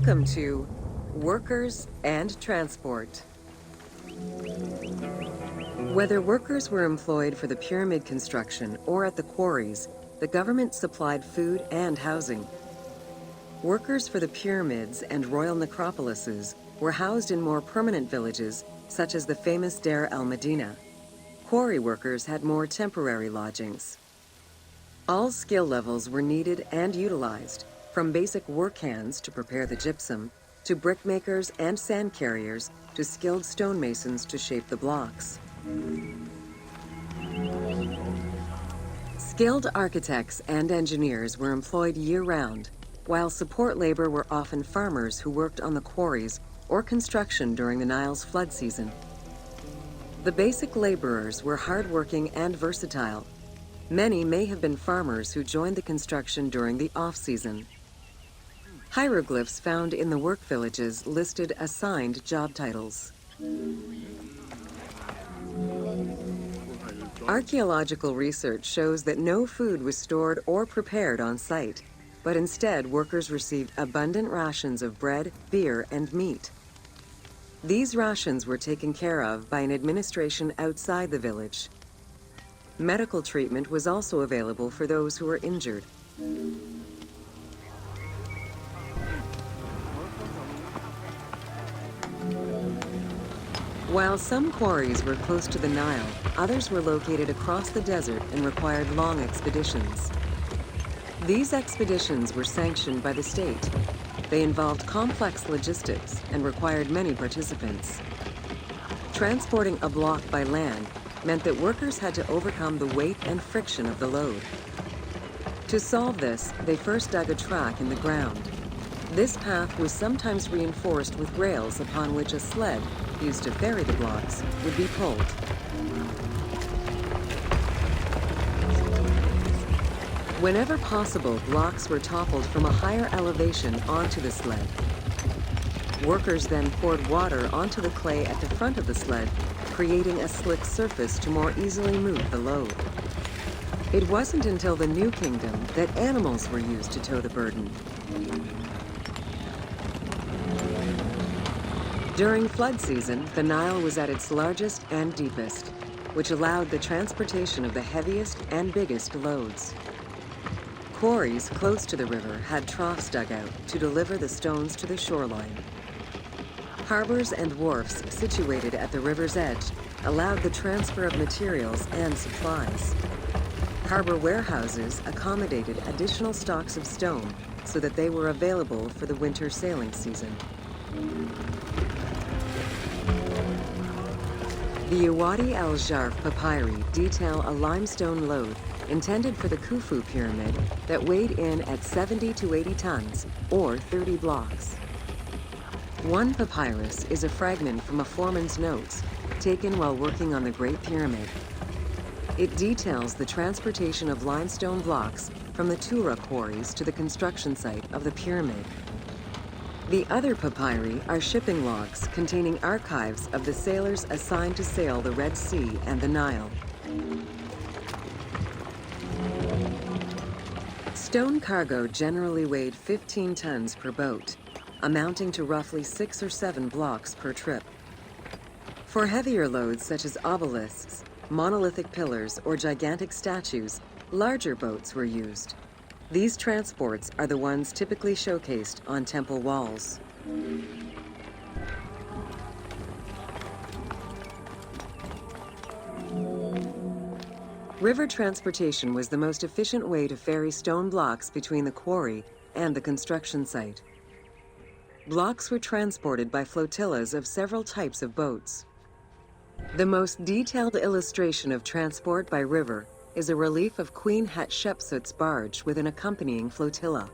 Welcome to Workers and Transport. Whether workers were employed for the pyramid construction or at the quarries, the government supplied food and housing. Workers for the pyramids and royal necropolises were housed in more permanent villages, such as the famous Deir el-Medina. Quarry workers had more temporary lodgings. All skill levels were needed and utilized, from basic work hands to prepare the gypsum, to brickmakers and sand carriers, to skilled stonemasons to shape the blocks. Skilled architects and engineers were employed year-round, while support labor were often farmers who worked on the quarries or construction during the Nile's flood season. The basic laborers were hardworking and versatile. Many may have been farmers who joined the construction during the off-season. Hieroglyphs found in the work villages listed assigned job titles. Archaeological research shows that no food was stored or prepared on site, but instead workers received abundant rations of bread, beer, and meat. These rations were taken care of by an administration outside the village. Medical treatment was also available for those who were injured. While some quarries were close to the Nile, others were located across the desert and required long expeditions. These expeditions were sanctioned by the state. They involved complex logistics and required many participants. Transporting a block by land meant that workers had to overcome the weight and friction of the load. To solve this, they first dug a track in the ground. This path was sometimes reinforced with rails upon which a sled, used to ferry the blocks, would be pulled. Whenever possible, blocks were toppled from a higher elevation onto the sled. Workers then poured water onto the clay at the front of the sled, creating a slick surface to more easily move the load. It wasn't until the New Kingdom that animals were used to tow the burden. During flood season, the Nile was at its largest and deepest, which allowed the transportation of the heaviest and biggest loads. Quarries close to the river had troughs dug out to deliver the stones to the shoreline. Harbors and wharfs situated at the river's edge allowed the transfer of materials and supplies. Harbor warehouses accommodated additional stocks of stone so that they were available for the winter sailing season. The Iwadi el-Jarf papyri detail a limestone load intended for the Khufu pyramid that weighed in at 70 to 80 tons, or 30 blocks. One papyrus is a fragment from a foreman's notes taken while working on the Great Pyramid. It details the transportation of limestone blocks from the Tura quarries to the construction site of the pyramid. The other papyri are shipping logs containing archives of the sailors assigned to sail the Red Sea and the Nile. Stone cargo generally weighed 15 tons per boat, amounting to roughly 6 or 7 blocks per trip. For heavier loads such as obelisks, monolithic pillars, or gigantic statues, larger boats were used. These transports are the ones typically showcased on temple walls. River transportation was the most efficient way to ferry stone blocks between the quarry and the construction site. Blocks were transported by flotillas of several types of boats. The most detailed illustration of transport by river is a relief of Queen Hatshepsut's barge with an accompanying flotilla.